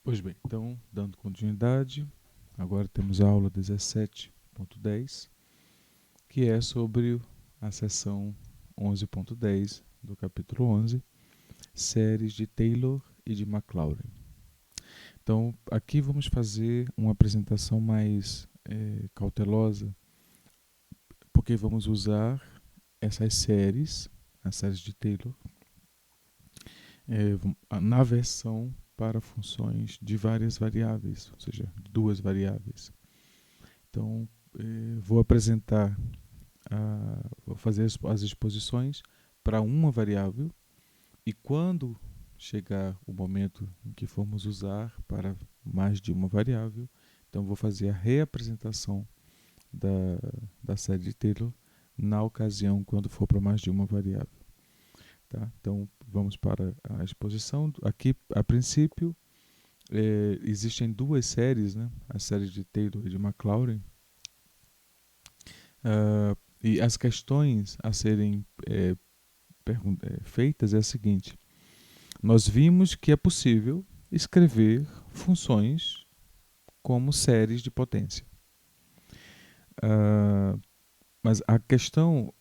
Pois bem, então, dando continuidade, agora temos a aula 17.10, que é sobre a seção 11.10 do capítulo 11, séries de Taylor e de Maclaurin. Então, aqui vamos fazer uma apresentação mais cautelosa, porque vamos usar essas séries, as séries de Taylor, na versão para funções de várias variáveis, ou seja, duas variáveis. Então, vou apresentar, vou fazer as exposições para uma variável e quando chegar o momento em que formos usar para mais de uma variável, então vou fazer a reapresentação da série de Taylor na ocasião quando for para mais de uma variável. Tá? Então, vamos para a exposição. Aqui, a princípio, existem duas séries, né? A série de Taylor e de Maclaurin. E as questões a serem feitas é a seguinte. Nós vimos que é possível escrever funções como séries de potência. Mas a questão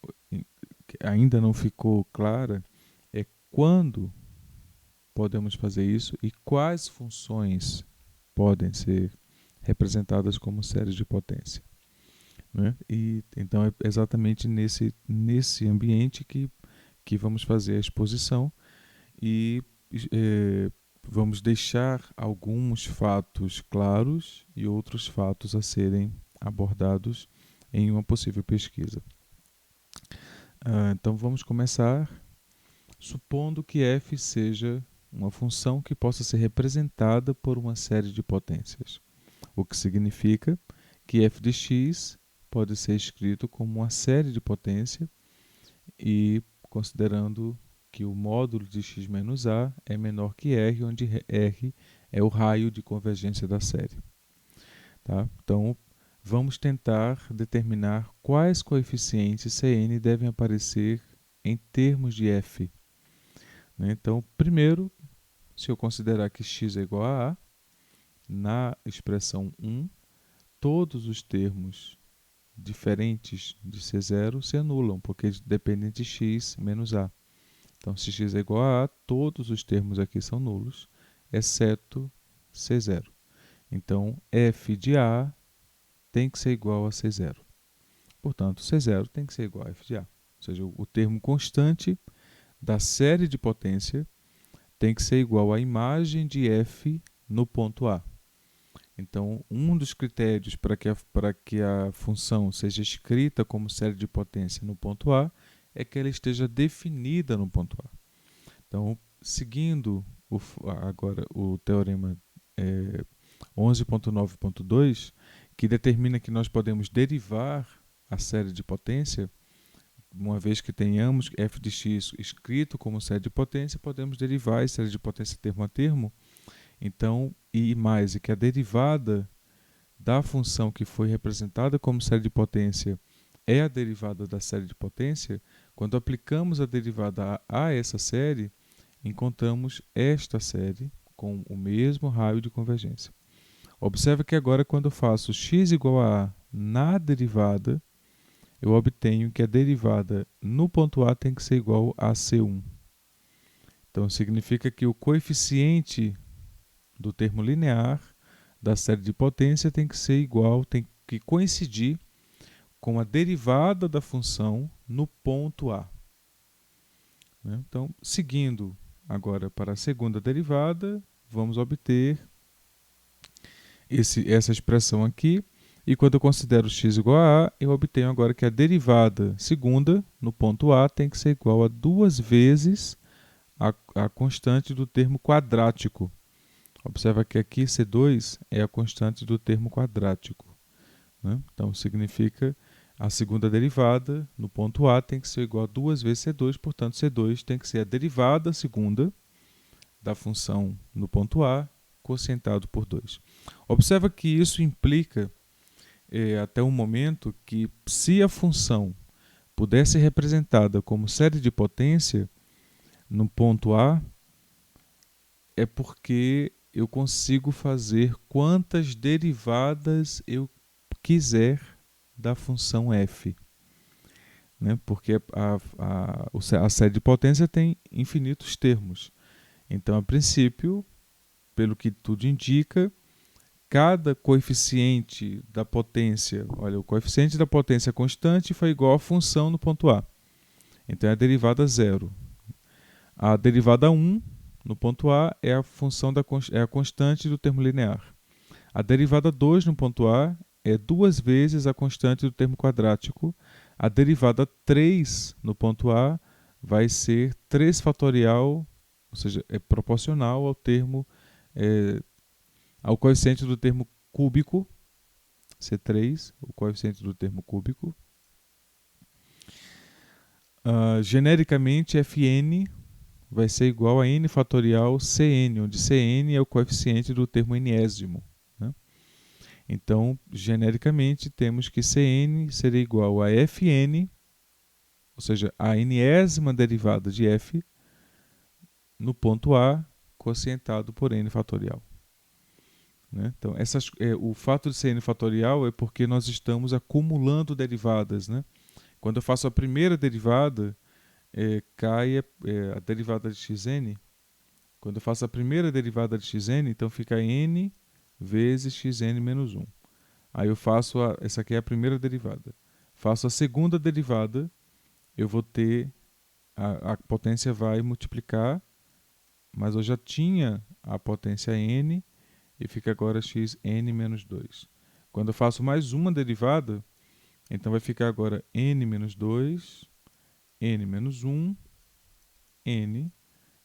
que ainda não ficou clara é quando podemos fazer isso e quais funções podem ser representadas como séries de potência. Né? E, então é exatamente nesse ambiente que vamos fazer a exposição e vamos deixar alguns fatos claros e outros fatos a serem abordados em uma possível pesquisa. Então vamos começar supondo que f seja uma função que possa ser representada por uma série de potências, o que significa que f de x pode ser escrito como uma série de potência e considerando que o módulo de x menos a é menor que r, onde r é o raio de convergência da série. Tá? Então, vamos tentar determinar quais coeficientes Cn devem aparecer em termos de f. Então, primeiro, se eu considerar que x é igual a A, na expressão 1, todos os termos diferentes de C0 se anulam, porque dependem de x menos A. Então, se x é igual a A, todos os termos aqui são nulos, exceto C0. Então, f de A tem que ser igual a C0. Portanto, C0 tem que ser igual a f de A. Ou seja, o termo constante da série de potência tem que ser igual à imagem de f no ponto A. Então, um dos critérios para que a função seja escrita como série de potência no ponto A é que ela esteja definida no ponto A. Então, seguindo agora o teorema 11.9.2, que determina que nós podemos derivar a série de potência, uma vez que tenhamos f de x escrito como série de potência, podemos derivar a série de potência termo a termo. Então, e que a derivada da função que foi representada como série de potência é a derivada da série de potência, quando aplicamos a derivada a essa série, encontramos esta série com o mesmo raio de convergência. Observe que agora, quando eu faço x igual a A na derivada, eu obtenho que a derivada no ponto A tem que ser igual a C1. Então, significa que o coeficiente do termo linear da série de potência tem que ser igual, tem que coincidir com a derivada da função no ponto A. Então, seguindo agora para a segunda derivada, vamos obter essa expressão aqui. E quando eu considero x igual a A, eu obtenho agora que a derivada segunda no ponto A tem que ser igual a 2 vezes a constante do termo quadrático. Observa que aqui C2 é a constante do termo quadrático. Então, significa a segunda derivada no ponto A tem que ser igual a 2 vezes C2, portanto, C2 tem que ser a derivada segunda da função no ponto A, quocientado por 2. Observa que isso implica, até o momento, que se a função pudesse ser representada como série de potência no ponto A, é porque eu consigo fazer quantas derivadas eu quiser da função f, né? Porque a série de potência tem infinitos termos. Então, a princípio, pelo que tudo indica, cada coeficiente da potência, olha, o coeficiente da potência constante foi igual à função no ponto A. Então é a derivada 0. A derivada 1 no ponto A é a função é a constante do termo linear. A derivada 2 no ponto A é 2 vezes a constante do termo quadrático. A derivada 3 no ponto A vai ser 3 fatorial, ou seja, é proporcional ao termo ao coeficiente do termo cúbico, C3, o coeficiente do termo cúbico. Genericamente, Fn vai ser igual a n fatorial Cn, onde Cn é o coeficiente do termo enésimo, né? Então, genericamente, temos que Cn seria igual a Fn, ou seja, a enésima derivada de f no ponto A, quocientado por n fatorial. Né? Então, o fato de ser n fatorial é porque nós estamos acumulando derivadas. Né? Quando eu faço a primeira derivada, cai a derivada de xn. Quando eu faço a primeira derivada de xn, então fica n vezes xn menos 1. Aí eu faço, essa aqui é a primeira derivada. Faço a segunda derivada, eu vou ter, a potência vai multiplicar, mas eu já tinha a potência n, e fica agora xn menos 2. Quando eu faço mais uma derivada, então vai ficar agora n menos 2, n menos 1, n,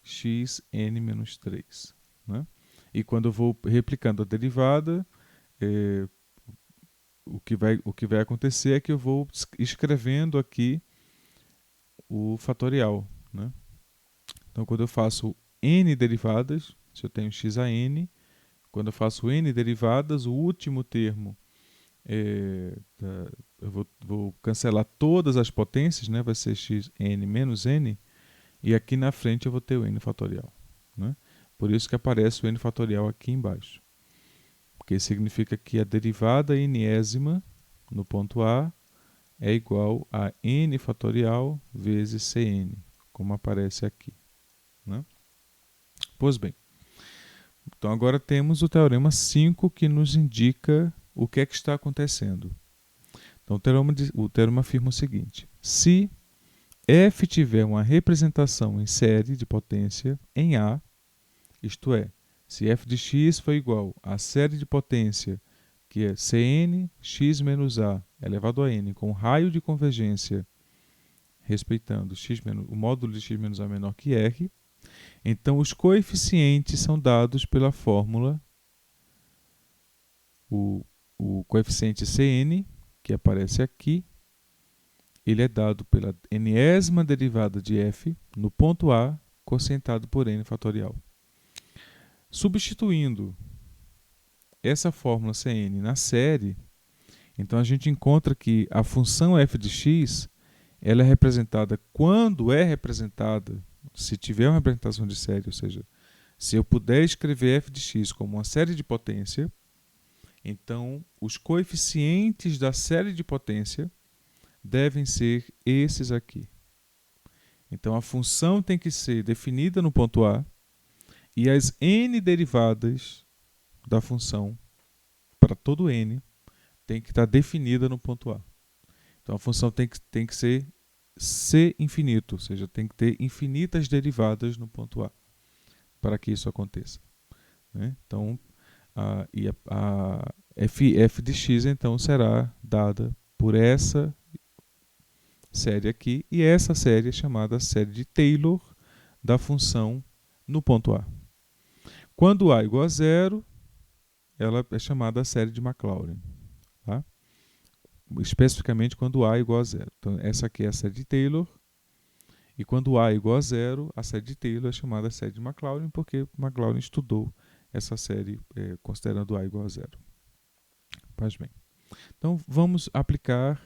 xn menos 3. Né? E quando eu vou replicando a derivada, o que vai acontecer é que eu vou escrevendo aqui o fatorial. Né? Então, quando eu faço n derivadas, se eu tenho x a n, quando eu faço n derivadas, o último termo, eu vou cancelar todas as potências, né? Vai ser xn menos n, e aqui na frente eu vou ter o n fatorial. Né? Por isso que aparece o n fatorial aqui embaixo. Porque significa que a derivada enésima no ponto A é igual a n fatorial vezes Cn, como aparece aqui. Né? Pois bem, então agora temos o teorema 5 que nos indica o que é que está acontecendo. Então o teorema afirma o seguinte: se f tiver uma representação em série de potência em A, isto é, se f de x for igual à série de potência que é Cn x menos A elevado a n com raio de convergência respeitando o módulo de x menos A menor que R, então os coeficientes são dados pela fórmula, o coeficiente Cn, que aparece aqui, ele é dado pela enésima derivada de f no ponto A, quocientado por n fatorial. Substituindo essa fórmula Cn na série, então a gente encontra que a função f de x ela é representada quando é representada, se tiver uma representação de série, ou seja, se eu puder escrever f de x como uma série de potência, então os coeficientes da série de potência devem ser esses aqui. Então a função tem que ser definida no ponto A e as n derivadas da função para todo n tem que estar definida no ponto A. Então a função tem que ser C infinito, ou seja, tem que ter infinitas derivadas no ponto A para que isso aconteça. Né? Então a f de x então será dada por essa série aqui, e essa série é chamada série de Taylor da função no ponto A. Quando A é igual a zero, ela é chamada série de Maclaurin. Tá? Especificamente quando A é igual a zero. Então, essa aqui é a série de Taylor, e quando A é igual a zero, a série de Taylor é chamada série de Maclaurin, porque Maclaurin estudou essa série considerando A igual a zero. Faz bem. Então, vamos aplicar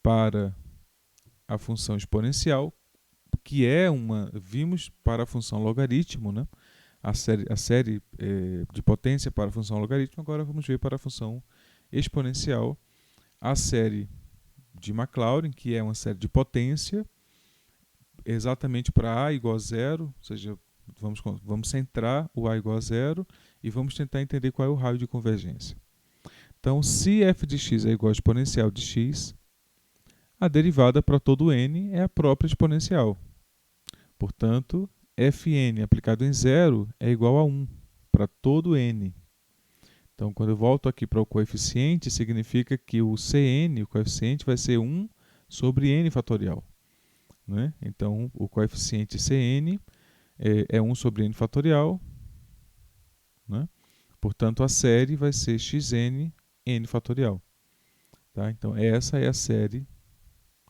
para a função exponencial, que é vimos para a função logaritmo, né? a série de potência para a função logaritmo. Agora vamos ver para a função exponencial a série de Maclaurin, que é uma série de potência, exatamente para a igual a zero, ou seja, vamos centrar o a igual a zero e vamos tentar entender qual é o raio de convergência. Então, se f de x é igual a exponencial de x, a derivada para todo n é a própria exponencial. Portanto, fn aplicado em zero é igual a 1 para todo n. Então, quando eu volto aqui para o coeficiente, significa que o Cn, o coeficiente, vai ser 1 sobre n fatorial. Né? Então, o coeficiente Cn é 1 sobre n fatorial. Né? Portanto, a série vai ser xn n fatorial. Tá? Então, essa é a série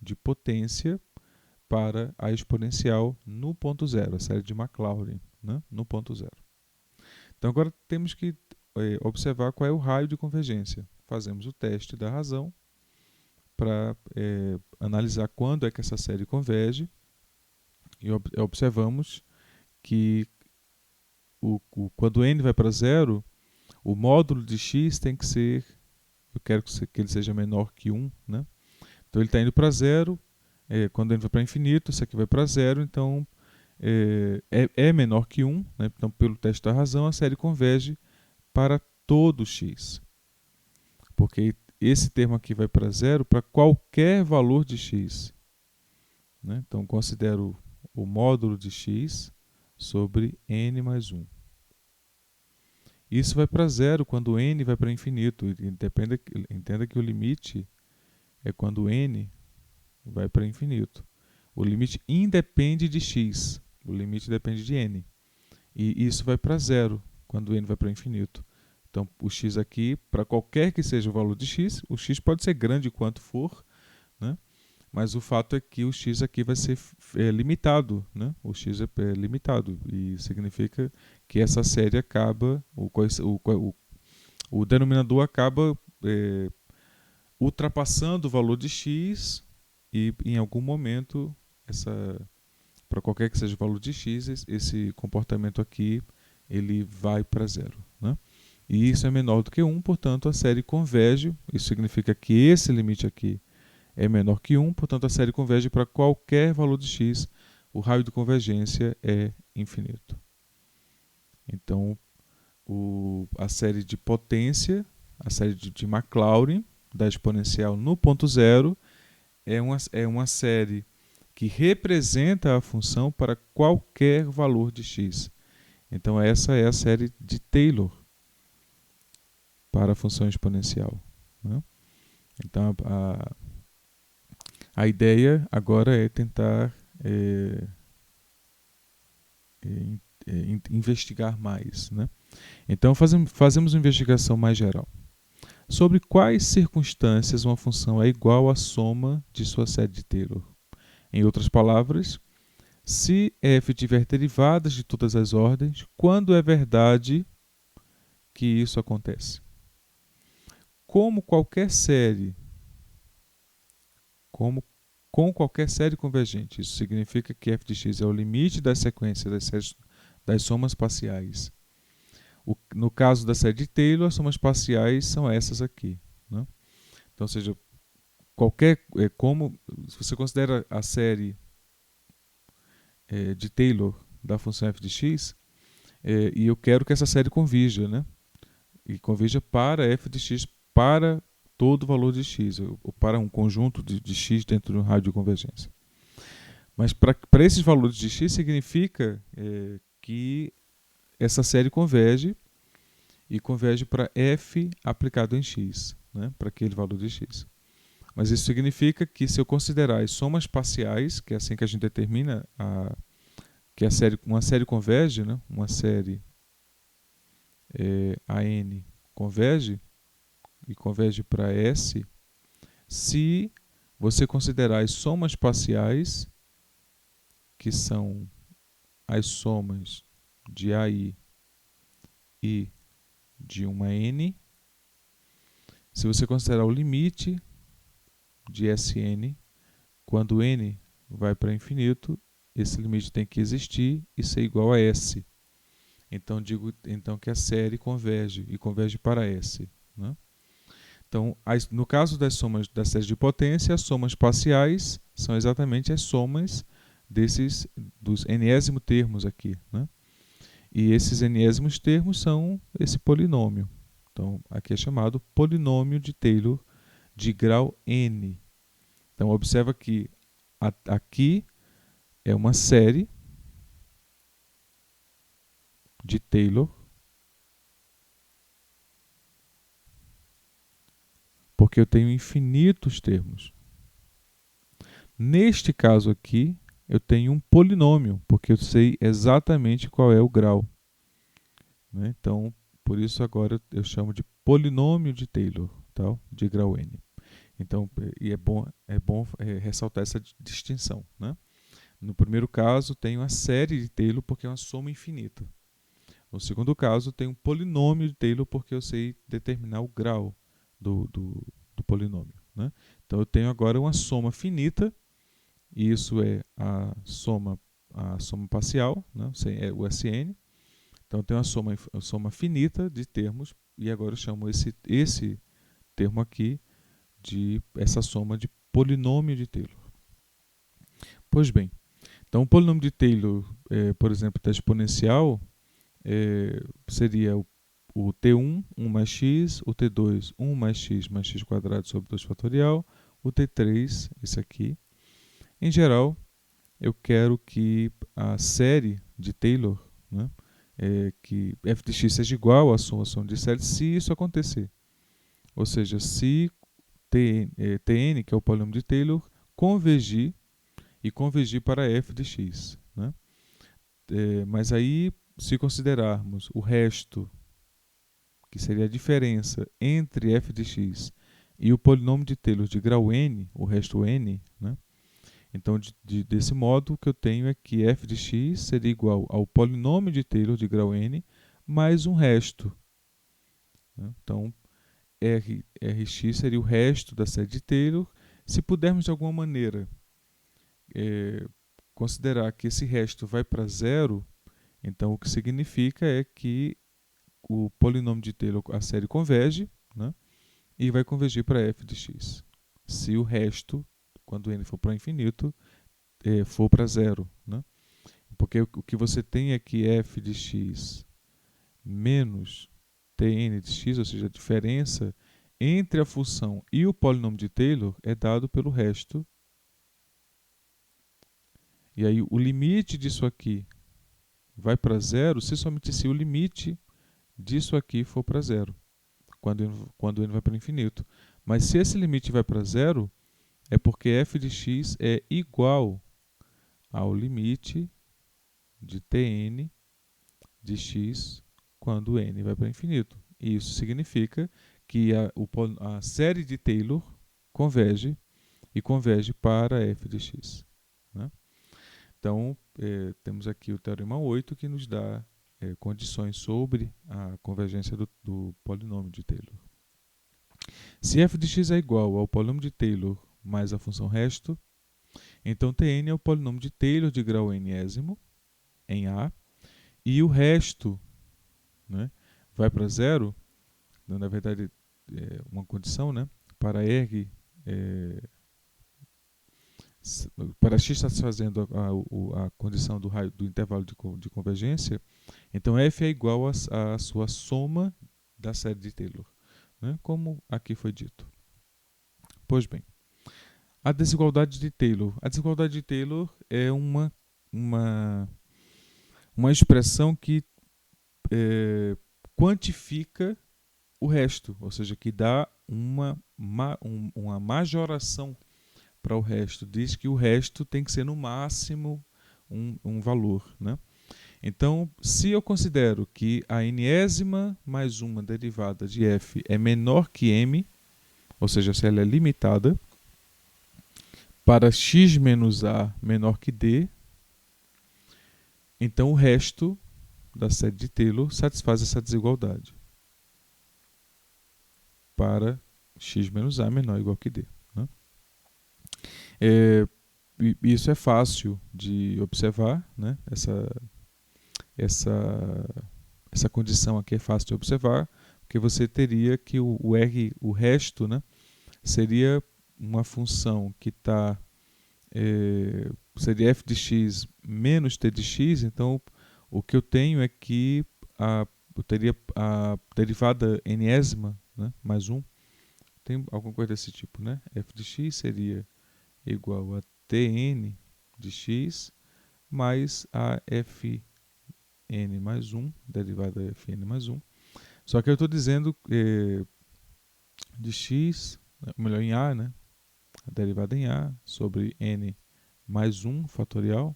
de potência para a exponencial no ponto zero, a série de Maclaurin, né? No ponto zero. Então, agora temos que observar qual é o raio de convergência. Fazemos o teste da razão para analisar quando é que essa série converge e observamos que quando n vai para zero, o módulo de x tem que ser, eu quero que ele seja menor que 1, né? Então ele está indo para zero, quando n vai para infinito, isso aqui vai para zero, então é menor que 1, né? Então pelo teste da razão a série converge para todo x, porque esse termo aqui vai para zero para qualquer valor de x. Né? Então, considero o módulo de x sobre n mais 1. Isso vai para zero quando n vai para infinito. Entenda que o limite é quando n vai para infinito. O limite independe de x, o limite depende de n. E isso vai para zero quando n vai para infinito. Então, o x aqui, para qualquer que seja o valor de x, o x pode ser grande quanto for, né? Mas o fato é que o x aqui vai ser limitado, né? O x é limitado e significa que essa série acaba, o denominador acaba ultrapassando o valor de x e em algum momento, para qualquer que seja o valor de x, esse comportamento aqui ele vai para zero, né? E isso é menor do que 1, portanto a série converge. Isso significa que esse limite aqui é menor que 1, portanto a série converge para qualquer valor de x. O raio de convergência é infinito. Então, a série de potência, a série de Maclaurin, da exponencial no ponto zero, é uma série que representa a função para qualquer valor de x. Então, essa é a série de Taylor para a função exponencial. Né? Então, a ideia agora é tentar investigar mais. Né? Então, fazemos uma investigação mais geral. Sobre quais circunstâncias uma função é igual à soma de sua série de Taylor? Em outras palavras, se f tiver derivadas de todas as ordens, quando é verdade que isso acontece? Com qualquer série convergente, isso significa que f de x é o limite da sequência das somas parciais. No caso da série de Taylor, as somas parciais são essas aqui. Né? Então, ou seja, se você considera a série de Taylor da função f de x, e eu quero que essa série convirja, né? E convirja para f de x para todo valor de x, ou para um conjunto de x dentro de um raio de convergência. Mas para esses valores de x significa que essa série converge e converge para f aplicado em x, né, para aquele valor de x. Mas isso significa que se eu considerar as somas parciais, que é assim que a gente determina que uma série converge, né, uma série AN converge e converge para S, se você considerar as somas parciais, que são as somas de AI e de uma N, se você considerar o limite de Sn, quando n vai para infinito, esse limite tem que existir e ser igual a S. então digo então que a série converge e converge para S, né? Então, no caso das somas da série de potência, as somas parciais são exatamente as somas dos enésimo termos aqui, né? E esses enésimos termos são esse polinômio. Então, aqui é chamado polinômio de Taylor de grau n. Então, observa que aqui é uma série de Taylor, porque eu tenho infinitos termos. Neste caso aqui, eu tenho um polinômio, porque eu sei exatamente qual é o grau, né? Então, por isso agora eu chamo de polinômio de Taylor, tá? De grau n. Então, e é bom ressaltar essa distinção, né? No primeiro caso, tenho a série de Taylor porque é uma soma infinita. No segundo caso, tenho um polinômio de Taylor porque eu sei determinar o grau do polinômio, né? Então, eu tenho agora uma soma finita, e isso é a soma parcial, né? É o SN. Então, eu tenho a soma finita de termos, e agora eu chamo esse termo aqui de essa soma de polinômio de Taylor. Pois bem, então o polinômio de Taylor, por exemplo, da exponencial, seria o T1, 1 mais x, o T2, 1 mais x quadrado sobre 2 fatorial, o T3, esse aqui. Em geral, eu quero que a série de Taylor, né, que f de x seja igual à soma de séries, se isso acontecer. Ou seja, se Tn, que é o polinômio de Taylor, convergir para f de x, né? Mas aí, se considerarmos o resto, que seria a diferença entre f de x e o polinômio de Taylor de grau n, o resto n, né? Então, desse modo, o que eu tenho é que f de x seria igual ao polinômio de Taylor de grau n mais um resto, né? Então, Rx seria o resto da série de Taylor. Se pudermos de alguma maneira considerar que esse resto vai para zero, então o que significa é que o polinômio de Taylor, a série converge, né, e vai convergir para f de x. Se o resto, quando n for para infinito, for para zero, né? Porque o que você tem é que f de x menos Tn de x, ou seja, a diferença entre a função e o polinômio de Taylor é dado pelo resto. E aí o limite disso aqui vai para zero se somente se o limite disso aqui for para zero, quando n vai para infinito. Mas se esse limite vai para zero, é porque f de x é igual ao limite de Tn de x quando n vai para infinito. E isso significa que a série de Taylor converge para f de x, né? Então, temos aqui o teorema 8 que nos dá condições sobre a convergência do polinômio de Taylor. Se f de x é igual ao polinômio de Taylor mais a função resto, então Tn é o polinômio de Taylor de grau n-ésimo em A, e o resto, né, vai para zero. Na verdade, uma condição, né, para R, para x satisfazendo a condição do intervalo de convergência, então f é igual à sua soma da série de Taylor, né, como aqui foi dito. Pois bem, a desigualdade de Taylor. A desigualdade de Taylor é uma expressão que quantifica o resto, ou seja, que dá uma majoração para o resto. Diz que o resto tem que ser no máximo um valor, né? Então, se eu considero que a enésima mais uma derivada de f é menor que m, ou seja, se ela é limitada, para x menos a menor que d, então o resto da série de Taylor satisfaz essa desigualdade para x menos a menor ou igual que d, né? Isso é fácil de observar, né? Essa essa condição aqui é fácil de observar, porque você teria que o resto, né, seria uma função que está seria f de x menos t de x. Então o que eu tenho é que eu teria a derivada enésima, né, mais 1, tem alguma coisa desse tipo, né? F de x seria igual a tn de x mais a fn mais 1, derivada fn mais 1. Só que eu estou dizendo de x, melhor em a, né? A derivada em a sobre n mais 1 fatorial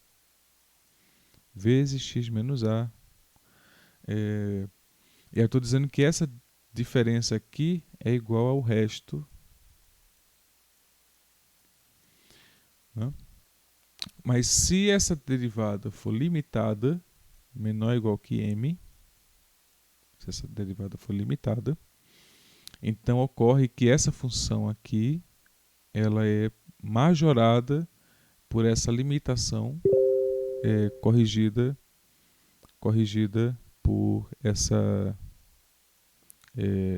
vezes x menos a. E eu estou dizendo que essa diferença aqui é igual ao resto, né? Mas se essa derivada for limitada, menor ou igual que m, se essa derivada for limitada, então ocorre que essa função aqui ela é majorada por essa limitação corrigida por essa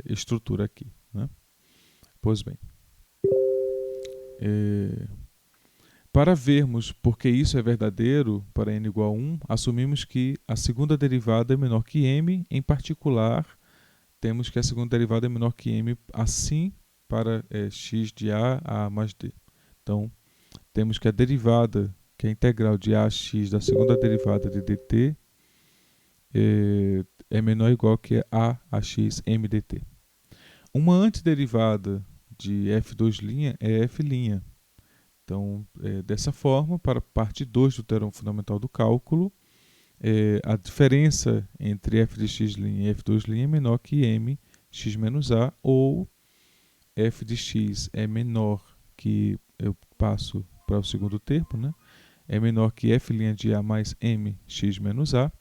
estrutura aqui, né? Pois bem, para vermos porque isso é verdadeiro para n igual a 1, assumimos que a segunda derivada é menor que m. Em particular, temos que a segunda derivada é menor que m assim para x de a mais d. Então, temos que a derivada, que é a integral de ax da segunda derivada de dt, é menor ou igual que a ax m dt. Uma antiderivada de f2' é f'. Então, dessa forma, para a parte 2 do teorema fundamental do cálculo, a diferença entre f de x' e f2' é menor que m x menos a, ou f de x é menor que, eu passo para o segundo termo, né? É menor que f' de a mais m x menos a.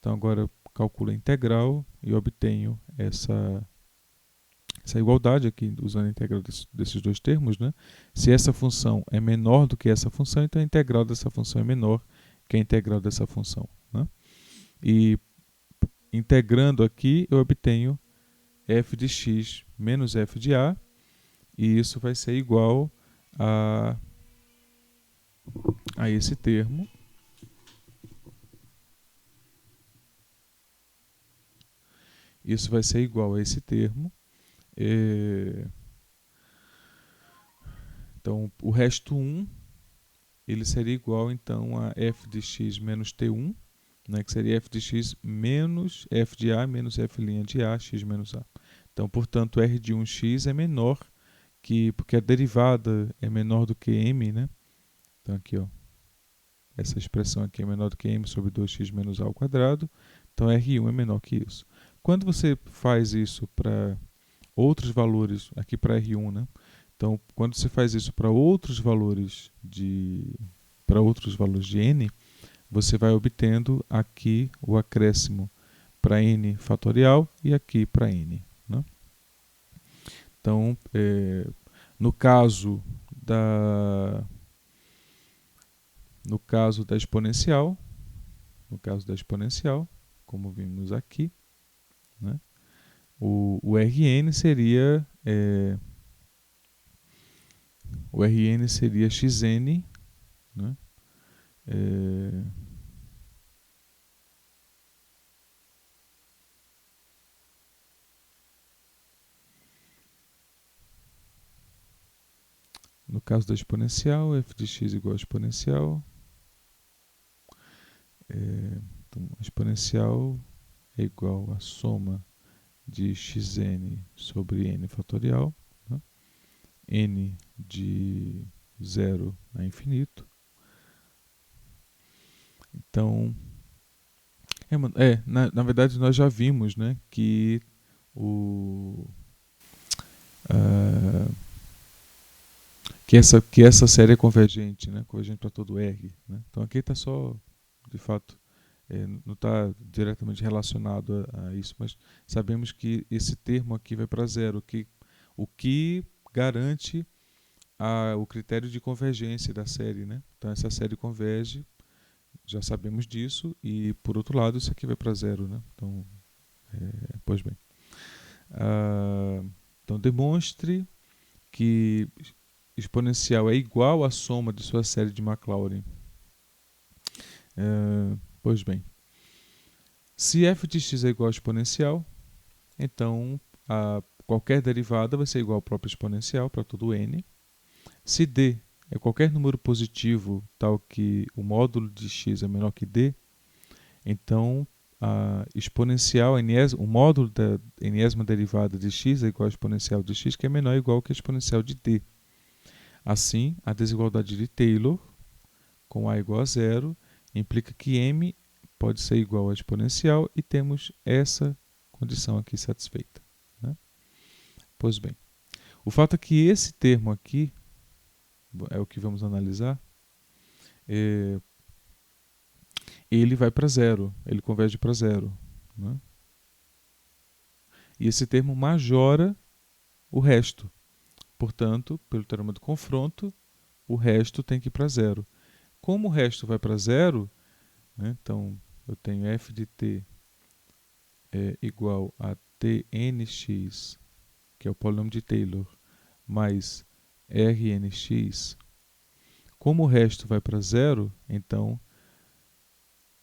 Então agora eu calculo a integral e obtenho essa igualdade aqui, usando a integral desses dois termos, né? Se essa função é menor do que essa função, então a integral dessa função é menor que a integral dessa função, né? E integrando aqui, eu obtenho f de x menos f de a, e isso vai ser igual a esse termo. Isso vai ser igual a esse termo. Então, o resto 1, ele seria igual então a f de x menos t1, né, que seria f de x menos f de a menos f' de a, x menos a. Então, portanto, r de 1x é menor que, porque a derivada é menor do que m, né? Então aqui, ó, essa expressão aqui é menor do que m sobre 2x menos a ao quadrado. Então, R1 é menor que isso. Quando você faz isso para outros valores, aqui para R1, né? Então, quando você faz isso para outros valores de n, você vai obtendo aqui o acréscimo para n fatorial e aqui para n, né? Então, no caso da exponencial, como vimos aqui, né, o Rn seria xn, né? No caso da exponencial, f de x igual a exponencial. Então, a exponencial é igual à soma de xn sobre n fatorial, né? N de 0 a infinito. Então, na verdade nós já vimos, né, que que essa série é convergente, né, convergente para todo R, né? Então aqui está só, de fato, não está diretamente relacionado a isso, mas sabemos que esse termo aqui vai para zero, o que garante o critério de convergência da série, né? Então essa série converge, já sabemos disso, e por outro lado isso aqui vai para zero, né? Então Pois bem. Então, demonstre que exponencial é igual à soma de sua série de Maclaurin. Pois bem. Se f de x é igual a exponencial, então qualquer derivada vai ser igual ao próprio exponencial para todo n. Se d é qualquer número positivo tal que o módulo de x é menor que d, então a exponencial, o módulo da enésima derivada de x é igual ao exponencial de x, que é menor ou igual que a exponencial de d. Assim, a desigualdade de Taylor, com a igual a zero, implica que m pode ser igual a exponencial e temos essa condição aqui satisfeita, né? Pois bem, o fato é que esse termo aqui, é o que vamos analisar, ele vai para zero, ele converge para zero, né? E esse termo majora o resto. Portanto, pelo teorema do confronto, o resto tem que ir para zero. Como o resto vai para zero, né, então eu tenho f de t igual a tnx, que é o polinômio de Taylor, mais rnx. Como o resto vai para zero, então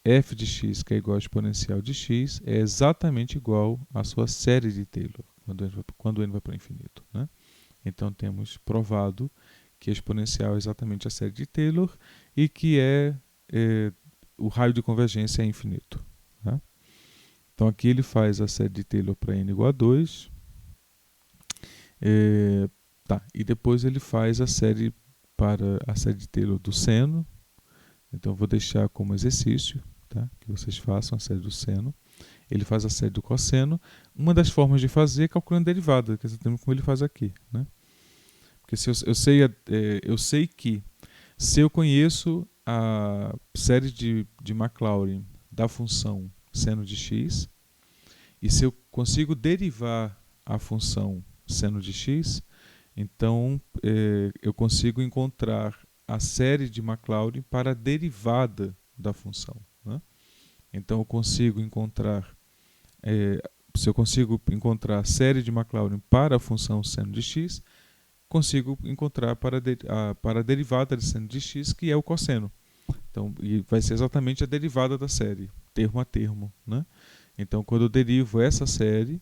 f de x, que é igual ao exponencial de x, é exatamente igual à sua série de Taylor, quando n vai para o infinito, né? Então temos provado que a exponencial é exatamente a série de Taylor e que o raio de convergência é infinito, tá? Então aqui ele faz a série de Taylor para n igual a 2. E depois ele faz a série para a série de Taylor do seno. Então eu vou deixar como exercício, tá? Que vocês façam a série do seno. Ele faz a série do cosseno. Uma das formas de fazer é calculando derivada, que é exatamente como ele faz aqui, né? Porque se eu sei que se eu conheço a série de Maclaurin da função seno de x, e se eu consigo derivar a função seno de x, então eu consigo encontrar a série de Maclaurin para a derivada da função, né? Então eu consigo encontrar, se eu consigo encontrar a série de Maclaurin para a função seno de x, consigo encontrar para a derivada de seno de x, que é o cosseno. Então, e vai ser exatamente a derivada da série, termo a termo, né? Então, quando eu derivo essa série,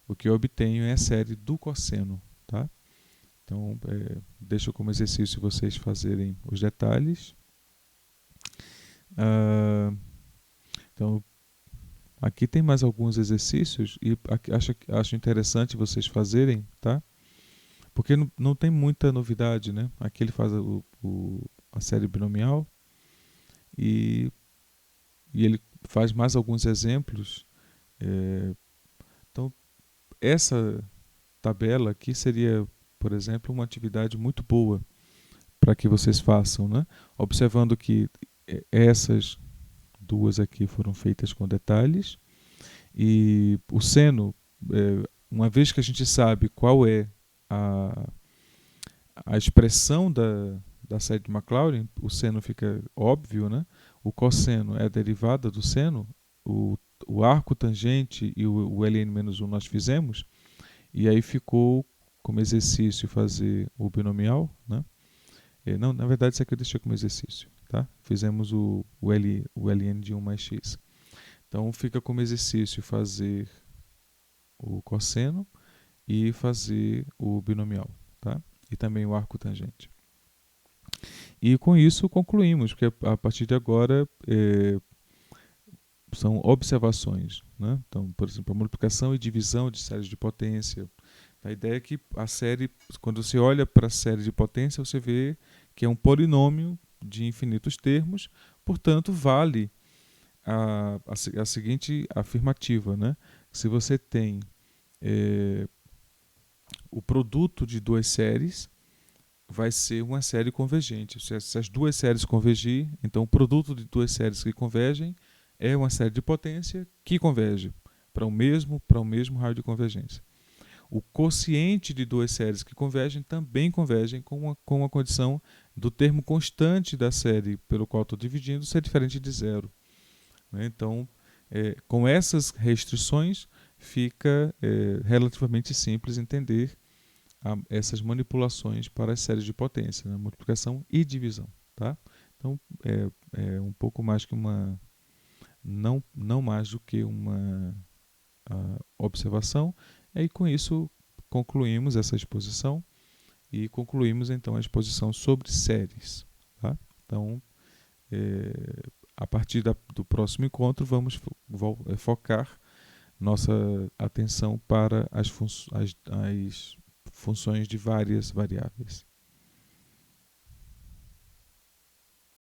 o que eu obtenho é a série do cosseno, tá? Então, deixo como exercício vocês fazerem os detalhes. Então, aqui tem mais alguns exercícios e acho interessante vocês fazerem, tá? Porque não tem muita novidade, né? Aqui ele faz a série binomial e ele faz mais alguns exemplos. Então, essa tabela aqui seria, por exemplo, uma atividade muito boa para que vocês façam, né? Observando que essas duas aqui foram feitas com detalhes e o seno, uma vez que a gente sabe qual é a expressão da série de Maclaurin, o seno fica óbvio, né? O cosseno é a derivada do seno, o arco tangente e o ln-1 nós fizemos, e aí ficou como exercício fazer o binomial, né? Não, na verdade isso aqui eu deixei como exercício, tá? Fizemos o ln de 1 mais x. Então fica como exercício fazer o cosseno e fazer o binomial, tá? E também o arco tangente. E com isso concluímos, porque a partir de agora são observações, né? Então, por exemplo, a multiplicação e divisão de séries de potência. A ideia é que a série, quando você olha para a série de potência, você vê que é um polinômio de infinitos termos, portanto, vale a seguinte afirmativa, né? Se você tem o produto de duas séries, vai ser uma série convergente. Se as duas séries convergir, então o produto de duas séries que convergem é uma série de potência que converge para o mesmo raio de convergência. O quociente de duas séries que convergem também convergem com a condição do termo constante da série pelo qual estou dividindo ser diferente de zero, né? Então, com essas restrições, fica relativamente simples entender essas manipulações para as séries de potência, né? Multiplicação e divisão. Tá? Então, é um pouco mais que uma... Não mais do que uma observação. E aí, com isso, concluímos essa exposição e concluímos, então, a exposição sobre séries. Tá? Então, a partir do próximo encontro, vamos focar nossa atenção para as funções de várias variáveis.